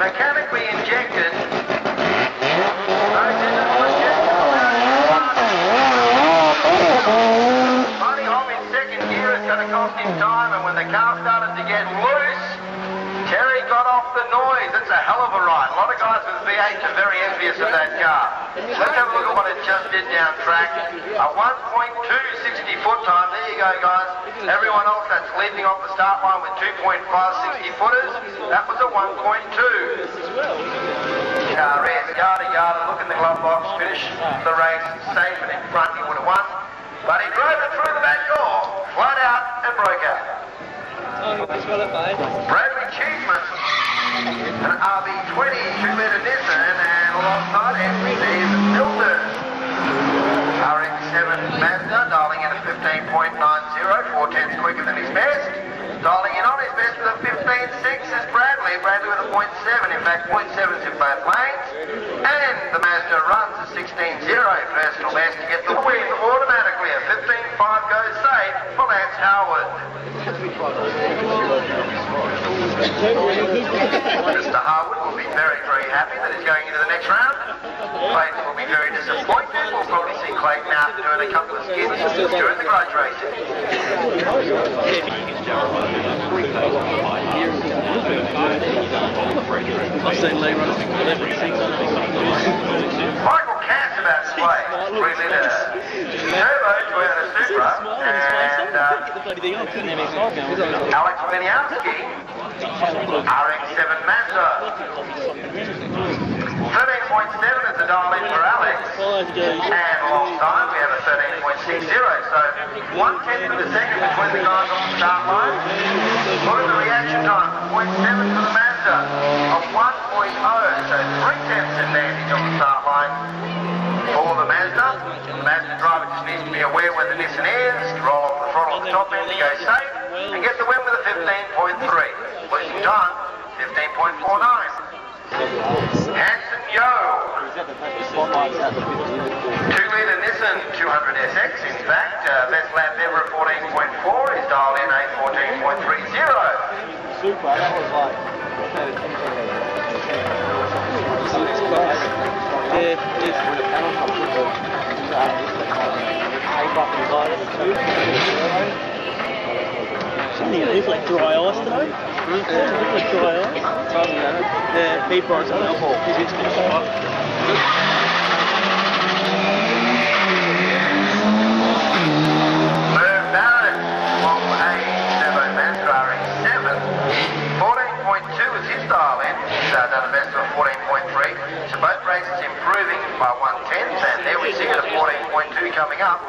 mechanically injected. Riding home in second gear, it's going to cost him time, and when the car started to get loose, Terry got off the noise. It's a hell of a ride. A lot of guys with V8s are very envious of that car. Let's have a look at what it just did down track. A 1.2 60-foot time. There you go, guys. Everyone else that's leading off the start line with 2.5 60-footers, that was a 1.2. Car is yada. Look in the glove box. Finish the race safe and in front. He would have won. But he drove it through the back door, flat out, and broke out. Bradley Cheeseman, an RB20 2-litre Nissan, and alongside him Steve Milton. RX-7 Mazda, dialing in at 15.90, 4/10 quicker than his best. Dialing in on his best with a 15.6 is Bradley with a 0.7, in fact 0.7's in both lanes. And the Mazda runs a 16.0 personal best to get the win automatically. A 15.5 goes safe for Lance Howard. Mr. Harwood will be very, very happy that he's going into the next round. Clayton will be very disappointed. We'll probably see Clayton out doing a couple of skids during the garage racing. Michael Cass about to play. 3-litre turbo Toyota Supra, and Alex Winiarski, RX-7 Mazda. 13.7 is the dial in for Alex, and alongside we have a 13.60, so 1/10 of a second between the guys on the start line. Look at the reaction time, 0.7 for the Mazda, a 1.0, so 3/10 advantage on the start line for the Mazda. The Mazda driver just needs to be aware where the Nissan is, roll off the throttle at the top end to go safe, and get the win with a 15.3. Losing time, 15.49. Hanson Yo, 2-litre Nissan 200SX, in fact, best lap ever at 14.4, is dialed in a 14.30. Super, that was like... Something it looks like dry ice today. It looks like dry ice. Yeah, he brought some alcohol. He's instant. Merv Barrett from a turbo Mazda RX-7. 14.2 is his dial in. He's done a best of 14.3. So both races improving by 1/10, and there we see it at 14.2 coming up.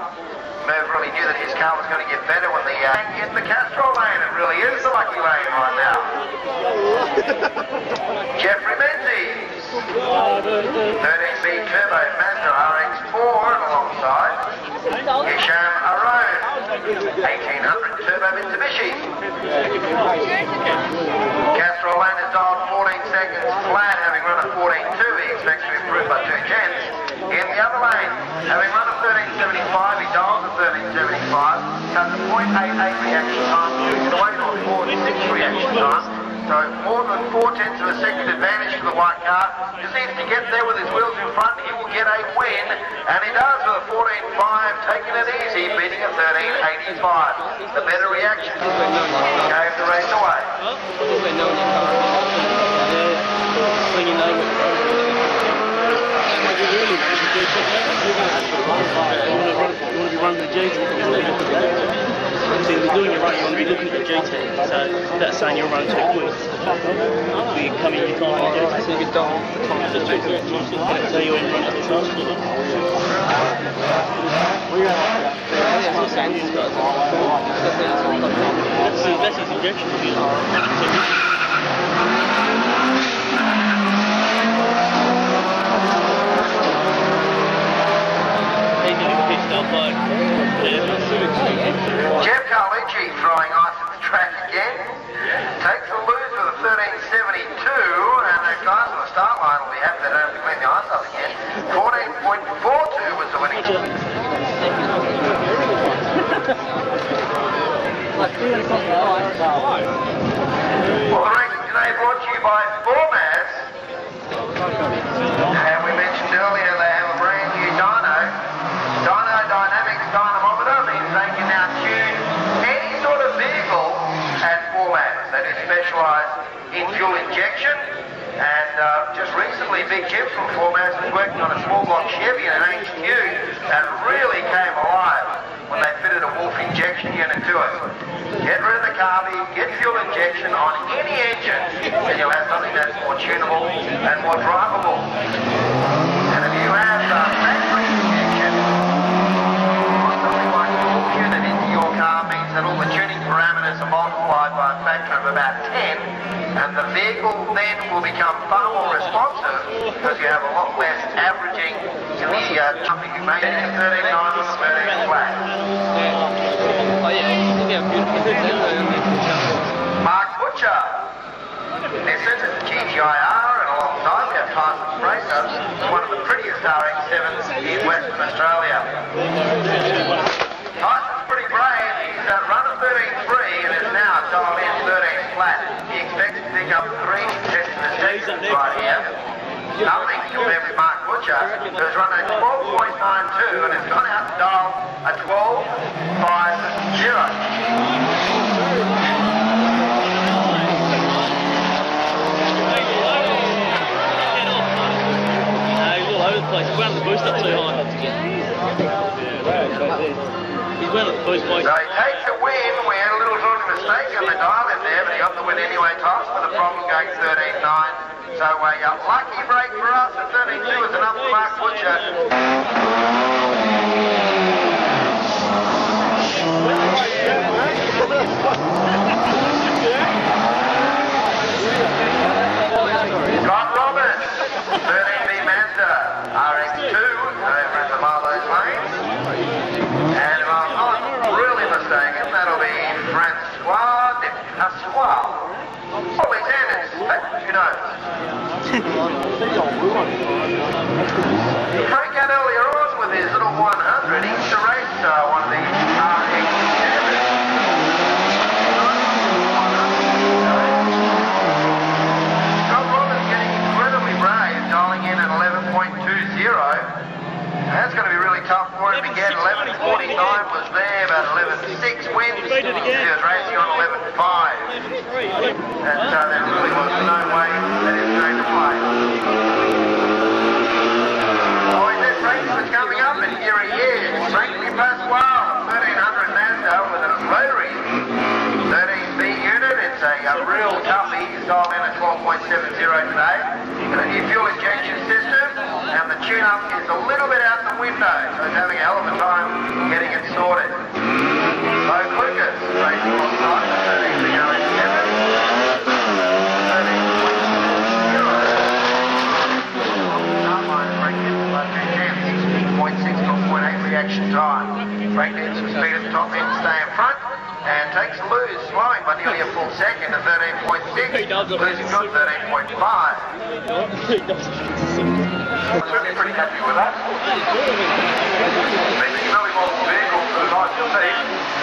Merv really knew that his car was going to get better when in the Castrol lane. It really is the lucky lane right now. Jeffrey Menzies, 13B Turbo Mazda RX-4, and alongside Hisham Aron, 1800 Turbo Mitsubishi. Castrol lane is dialed 14 seconds flat, having run a 14.2. He expects to improve by 2/10. In the other lane, having run a 13.75, he dials a 13.75, cuts a 0.88 reaction time, moving it away to a 4.6 reaction time. So more than 4/10 of a second advantage for the white car. Just needs to get there with his wheels in front. He will get a win, and he does with a 14.5, taking it easy, beating a 13.85. The better reaction gave the race away. You want to be running the GT. So you'll be doing your run, you want to be looking at the GT. So that's saying you're running too quick. You come in, you can't run the GT. So you can dial the time of the GT. So you want to run at the time. That's his injection. Jeff Carlucci throwing ice at the track again. Takes the lose with a 13.72, and the guys on the start line will be happy they don't have to clean the ice up again. 14.42 was the winning. Well, the racing today brought to you by Formaz. just recently, Big Jim from Formaz was working on a small block Chevy and an HQ that really came alive when they fitted a Wolf injection unit to it. Get rid of the carby, get fuel injection on any engine, and you'll have something that's more tunable and more drivable. And if you have factory injection, or something like a Wolf unit into your car means that all the tuning parameters are multiplied by a factor of about 10, and the vehicle then will become far more responsive because you have a lot less averaging in the jumping you make in 13.9 on the 13 flat. Mark Butcher. This is a GTIR, and alongside we have Tyson Bracer, one of the prettiest RX-7s in Western Australia. Tyson's pretty brave. He's run a 13.3 and is now dialed in 13 flat. He expects to pick up 3 contested sessions right here. Nothing compared with Mark Butcher, who's run a 12.92 and has gone out to dial a 12.50. He's wound the boost up too high. He's wound up the boost by... So he takes a win. We had a little sort of mistake on the dial in there, but he got the win anyway. Tyson with a problem going 13.9. So a lucky break for us at 13.2 is enough for Mark Butcher. Scott Roberts, 13B Mazda, RX2, over in the Marlowe's lanes. And if I'm not really mistaken, that'll be Francois de Pasquale. Oh, he's Anders, who knows? Frank out earlier on with his little 100, he used to race one of these RX-7s. Dialing in at 11.20. That's going to be really tough for him to get. 11.49 was there, about 11.6 wins. He was racing on 11.5. There really was no way that he was going to play. Oh, he said Frankie was coming up, and here he is. Frankie Pasquale, 1300 Mazda with a Rotary 13B unit. It's a real toughie. He's dialed in at 12.70 today. A new fuel injection system, and the tune-up is a little bit out the window, so he's having a hell of a time getting it sorted. So Lucas, racing on side, 13 to go in 7. 13.0. Start line, Frank Nitz, 16.6 to 0.8 reaction time. Frank Nitz with speed at the top end to stay in front. And takes a lose, slowing by nearly a full second to 13.6, losing good 13.5. Certainly pretty happy with that. Making a really well vehicle for the nice to see.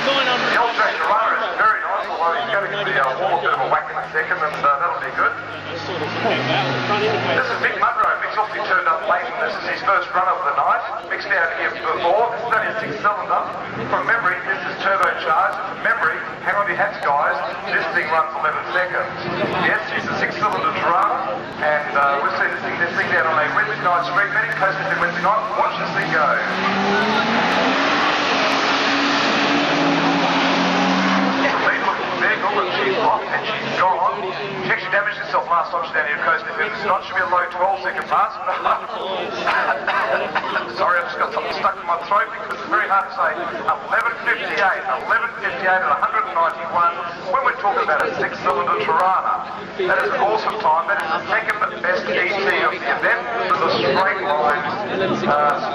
The old track runner is very nice, although he's going to give the wall a bit of a whack in a second, and that'll be good. This is Mick Munro. Mick's obviously turned up late, and this is his first run of the night. Mick's down here before. This is only a 6-cylinder. From memory, this is turbocharged. From memory, hang on to your hats, guys. This thing runs 11 seconds. Yes, it's a 6-cylinder Tirana, and we've seen this thing down on a Wednesday night street meeting, posted to Wednesday night. Watch this thing go. Vehicle, and she's off and she's gone. She actually damaged herself last time she's down here at Coast FM. This night should be a low 12-second pass. Sorry, I've just got something stuck in my throat because it's very hard to say. 11.58 at 191 when we're talking about a 6-cylinder Tirana. That is an awesome time. That is the second best ET of the event for the straight line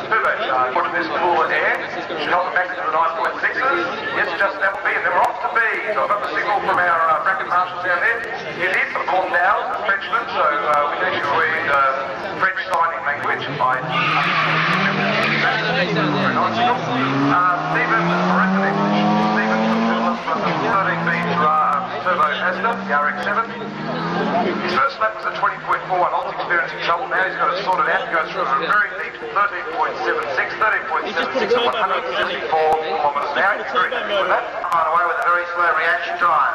turbocharge. Put in this cooler air. Should help it back into the 9.6s. Yes, just that will be, and then we're off to B. So I've got the signal from our bracket marshals down there. It is a Condal, a Frenchman, so we can actually read French signing language. Very nice signal. Stephen Moretnik. Stephen from the 13B Turbo Mazda, the RX-7. His first lap was a 20.41. Old's experiencing trouble now. He's got it sorted out. He goes from a very neat 13.76 to 174 kilometres an hour. He's very happy with that. On away with a very slow reaction time.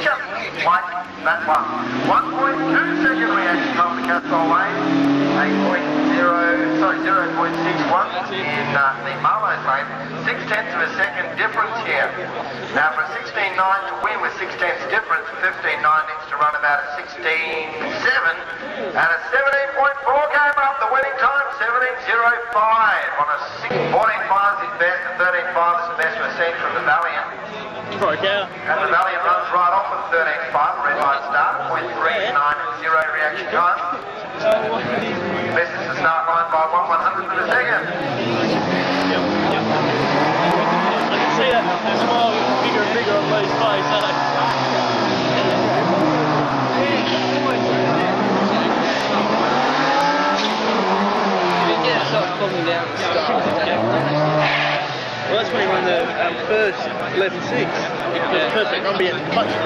just like that one. 1.2 second reaction time to Castrol Lane, 0.61 in the Marlowe's lane. 0.6 of a second difference here. Now for a 16.9 to win with 0.6 difference, 15.9 needs to run about a 16.7, and a 17.4 came up. The winning time 17.05 on a 14.5 is his best, and 13.5 is the best we've seen from the Valiant. Broke out. And the Valiant runs right off with 13.5, red light start, 0.39 reaction time. Best is the start line by 1/100th of a second. I can see that smile bigger and bigger on Lee's face, don't I? Well, that's when he won the first 11.6. Yeah. Perfect run being touched.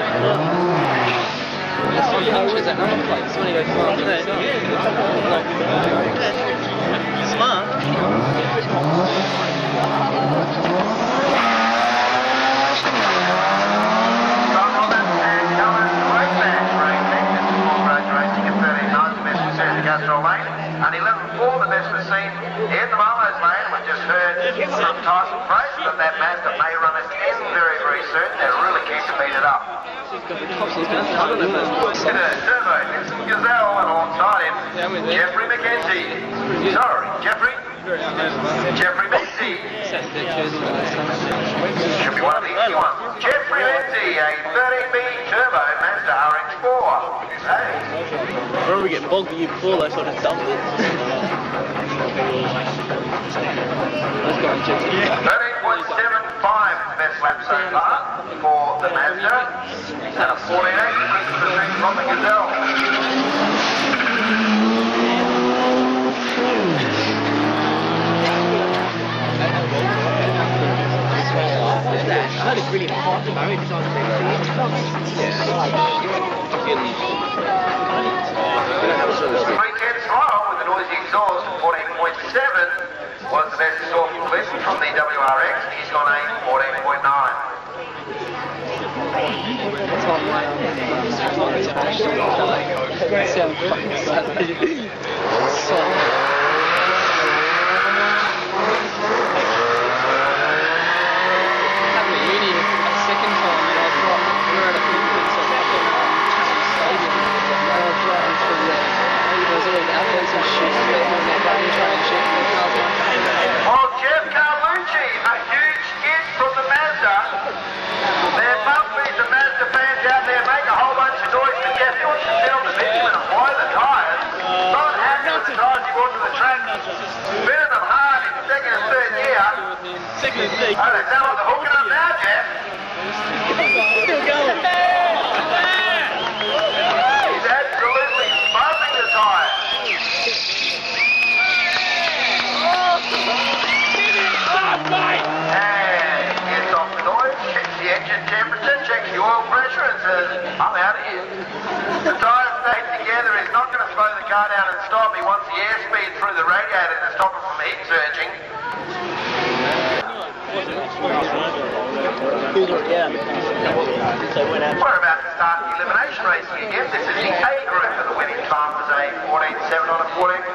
That's what punches that number plate. That's when he goes fast. Smart. Castrol Lane, and 11.4 the best we've seen in the Marlowe's lane. We just heard from Tyson Fraser that that Mazda may run a 10 very, very soon. They're really keen to beat it up. Turbo, Vincent Gazelle, and alongside him, Jeffrey McKenzie. Sorry, Jeffrey Menzie. Should be one of the easy ones. Jeffrey Menzie, a 13B Turbo Mazda RX-4. Hey. I remember getting bogged the year before, though, so I just dumped it. 13.75 best lap so far for the Mazda, and a 14.8 from the Gazelle. That is really hard to marry because with the noisy exhaust of 14.7 was the best we saw from Clinton from the WRX. He's gone a 14.9. Well, Jeff Carlucci, a huge hit from the Mazda. There must be some Mazda fans out there make a whole bunch of noise to Jeff. He wants to sit on the bitumen and blow the tyres. Not happy with the tyres he brought to the track. Spinning them hard in second and third year. Second and third. Oh, they sound like they're hooking up now, Jeff. Still going. He's absolutely bumping the tyres. And gets off the noise, checks the engine temperature, checks the oil pressure, and says, I'm out of here. The tyres stayed together. He's not going to slow the car down and stop. He wants the airspeed through the radiator to stop it from heat surging. We're about to start the elimination racing again. This is the A group, and the winning time was a 14.7 on a 14.4.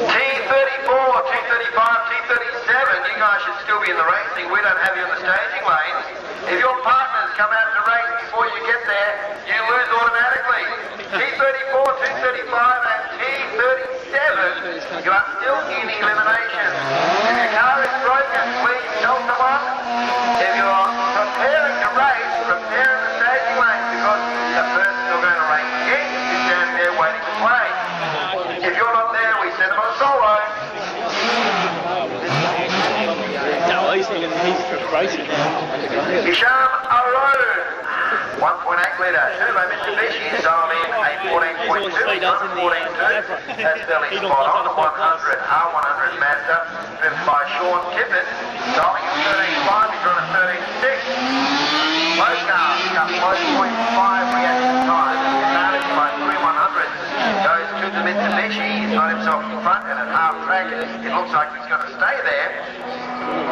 T34, T35, T37, you guys should still be in the racing. We don't have you in the staging lanes. If your partners come out to race before you get there, you lose automatically. T34, T35 and T37, you are still in elimination. If your car is broken, please tell someone. If you're preparing to race, prepare in the staging lanes, because the person you're going to race against is down there waiting to play. If you're not there, we send them on solo. No, he's thinking he's racing now. Hisham Arone, 1.8 litre turbo Mitsubishi, dialed in a 14.2, 14.2. That's fairly spot on. The 100 R100 Mazda, driven by Sean Tippett, dialing in 13.5, he's on a 13.6. Low car, pick up 5.5 the Mitsubishi. He's got himself in front and at half track. It looks like he's going to stay there.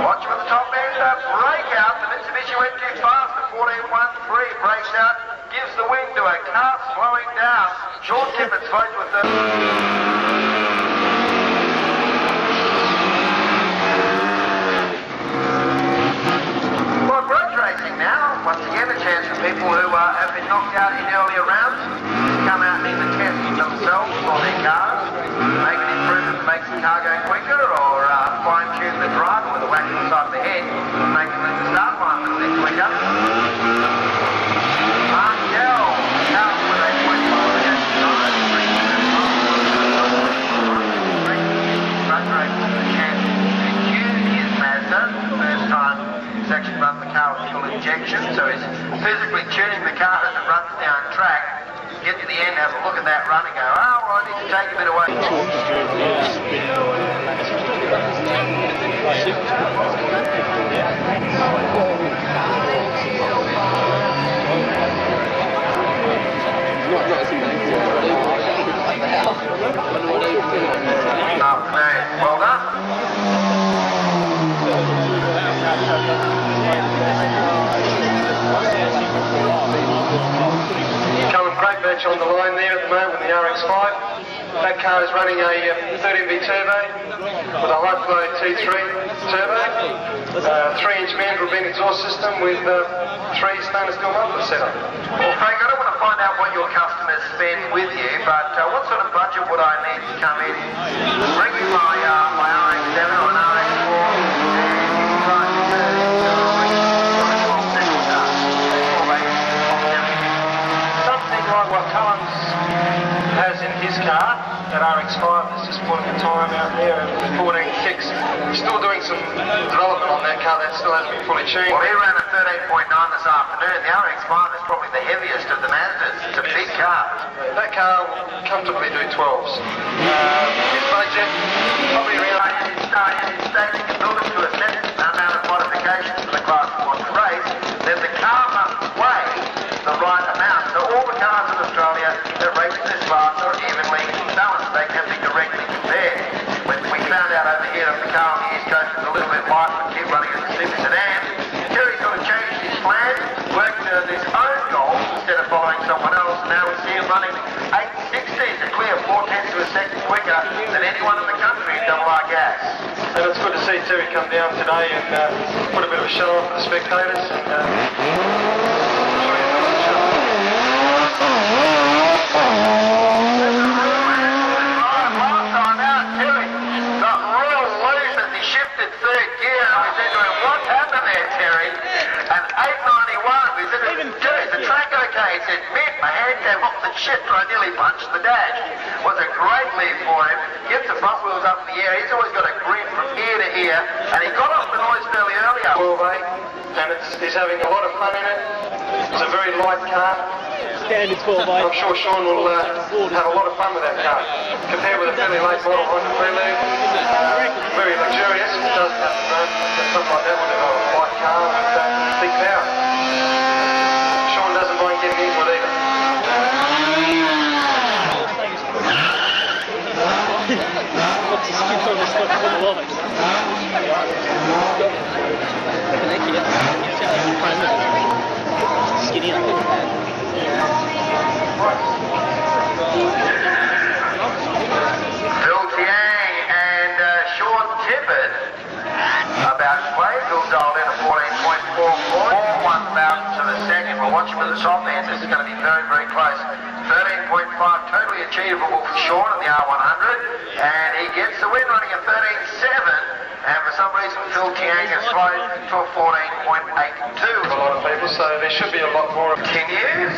Watch him at the top end. Breakout. The Mitsubishi went too fast. The 14.13 breaks out. Gives the wing to a car slowing down. Sean Tippett's vote with the... Racing now, once again a chance for people who have been knocked out in earlier rounds to come out and either test themselves or their cars, make an improvement that makes the car go quicker, or fine-tune the driver with a whack to the side of the head, making the start line a little bit quicker. Markel out with a 25 front race with a chance to use his Mazda, first time he's actually run the car with full injection, so he's physically tuning the car as it runs down track. Get to the end, have a look at that run and go, oh, well, I need to take a bit away. Well done. Great match on the line there at the moment with the RX-5. That car is running a 13V turbo with a high flow T3 turbo, 3-inch Mandarin exhaust system with 3 stainless steel mufflers set up. Well, Frank, I don't want to find out what your customers spend with you, but what sort of budget would I need to come in, bring you my RX-7 or an RX-4, like what Collins has in his car, that RX-5 that's just putting a time out there at 14 kicks. We're still doing some development on that car, that still hasn't been fully tuned. Well, he ran a 13.9 this afternoon. The RX-5 is probably the heaviest of the Mazdas. It's a big car. That car will comfortably do 12s. His budget, probably around in stage, you can build it to a set amount of modifications for the class you want to race. Then the car must weigh the right amount. So all the cars in Australia that race in this class are evenly balanced. They can be directly compared. When we found out over here that the car on the East Coast is a little bit light but keep running as a super sedan, Terry sort of changed his plan, worked on his own goals instead of following someone else, and now we see him running 860s, a clear 4/10 of a second quicker than anyone in the country in double R gas. And it's good to see Terry come down today and put a bit of a show on for the spectators. He said, "Mick, my hand came off the shift and I nearly punched the dash." Was a great lead for him. Gets the front wheels up in the air. He's always got a grin from ear to ear, and he got off the noise fairly early. 12.8, and he's having a lot of fun in it. It's a very light car. Standard 12.8. I'm sure Sean will have a lot of fun with that car. Compared with a fairly late model Honda Prelude, very luxurious. It doesn't have to run something like that when they've got a light car with big power. Doesn't mind getting into it either. What's the skin on the stuff on the line? Skinny up. Phil Tiang and Sean Tippett about Playville dialed in a 14.44, 1,000 of a second. We'll watch him at the top end. This is going to be very, very close. 13.5, totally achievable for Sean in the R100, and he gets the win running a 13.7. And for some reason, Phil Tiang has slowed to a 14.82. A lot of people, so there should be a lot more. Continues.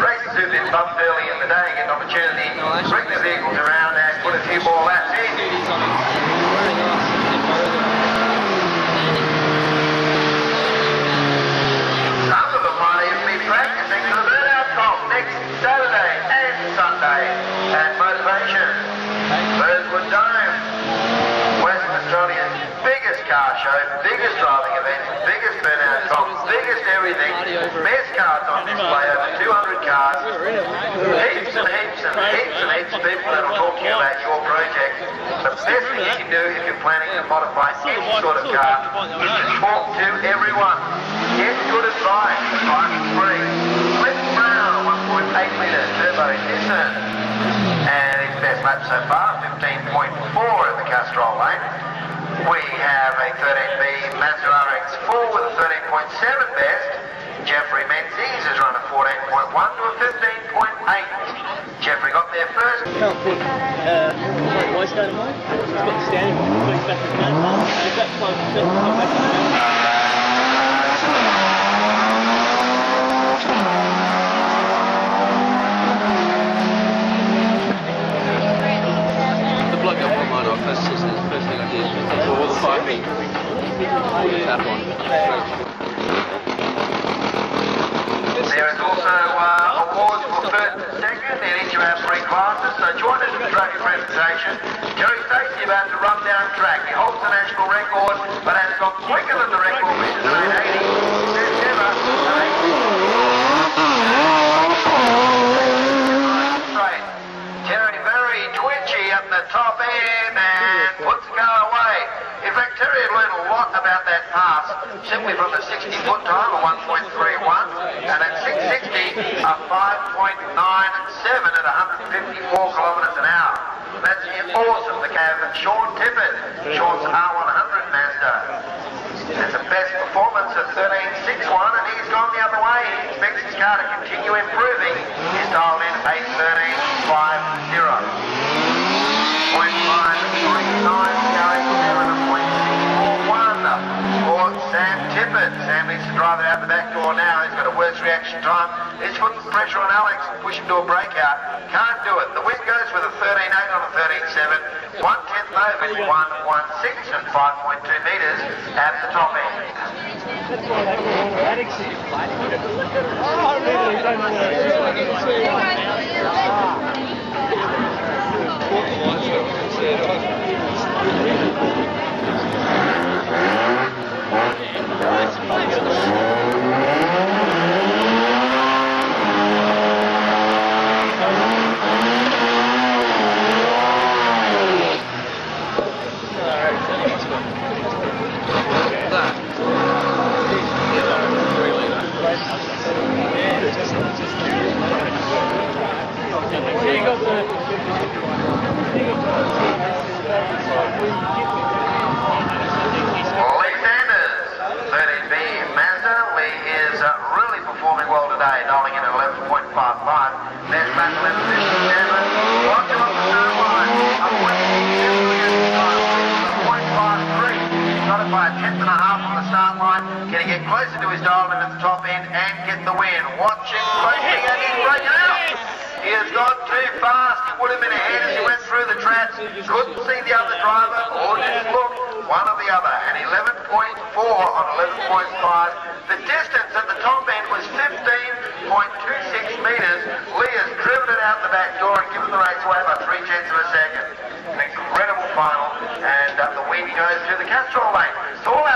Races who've been bumped early in the day get an opportunity to bring the vehicles around and put a few more laps in. Some of them might even be practicing for the burnout comp next Saturday and Sunday at Motivation. Ravenswood Dome, Western Australia's biggest car show, biggest driving event, biggest burnout comp, biggest everything, best cars on display, over 200 cars, heaps and heaps and heaps and heaps of people that will talk to you about your project. The best thing you can do if you're planning to modify any sort of car is to talk to everyone. Get good advice. The price is free. Cliff Brown, 1.8 litre turbo Nissan. And his best lap so far, 15.4 at the Castrol lane. We have a 13B Mazda RX-4 with a 13.7 best. Jeffrey Menzies has run a 14.1 to a 15.8. Jeffrey got there first. Can't put voice down in mine. It's got the standing one, it's back in the gun. If that's 5%, come back in the gun. The bloke got my mind off, that's just the first thing I did. All the piping. That one. There is also awards for first and second in each of our three classes, so join us in the trophy presentation. Jerry Stacey about to run down track. He holds the national record, but has gone quicker than the record, which is 980. Best ever, straight. Terry very twitchy up the top end and puts the car away. In fact, Terry had learned a lot about that pass simply from the 60-foot time of 1.31 and at 660 a 5.97 at 154 kilometres an hour. That's awesome. The cab of Sean Tippett, Sean's R100 Mazda. That's the best performance of 13.61 and he's gone the other way. He expects his car to continue improving. He's dialed in a 13.50. 0.539 going 7.641 for Sam Tippett. Sam needs to drive it out the back door now. He's got a worse reaction time. He's putting pressure on Alex and push him to a breakout. Can't do it. The win goes with a 13.8 on a 13.7. 1/10 over 1.16 and 5.2 metres at the top end. Lee Sanders, 13B Mazda. Lee is really performing well today, dialing in at 11.55. There's back 11.57. Watch him on the start line. A 0.53. Got it by a 10.5 on the start line. Can he get closer to his dial in at the top end and get the win? Watch him closely and he's breaking out. He has gone too fast. He would have been ahead as he went through the traps. Couldn't see the other driver or just look. One or the other. And 11.4 on 11.5. The distance at the top end was 15.26 metres. Lee has driven it out the back door and given the race away by 0.3 of a second. An incredible final. And the win goes to the Castrol lane. So all our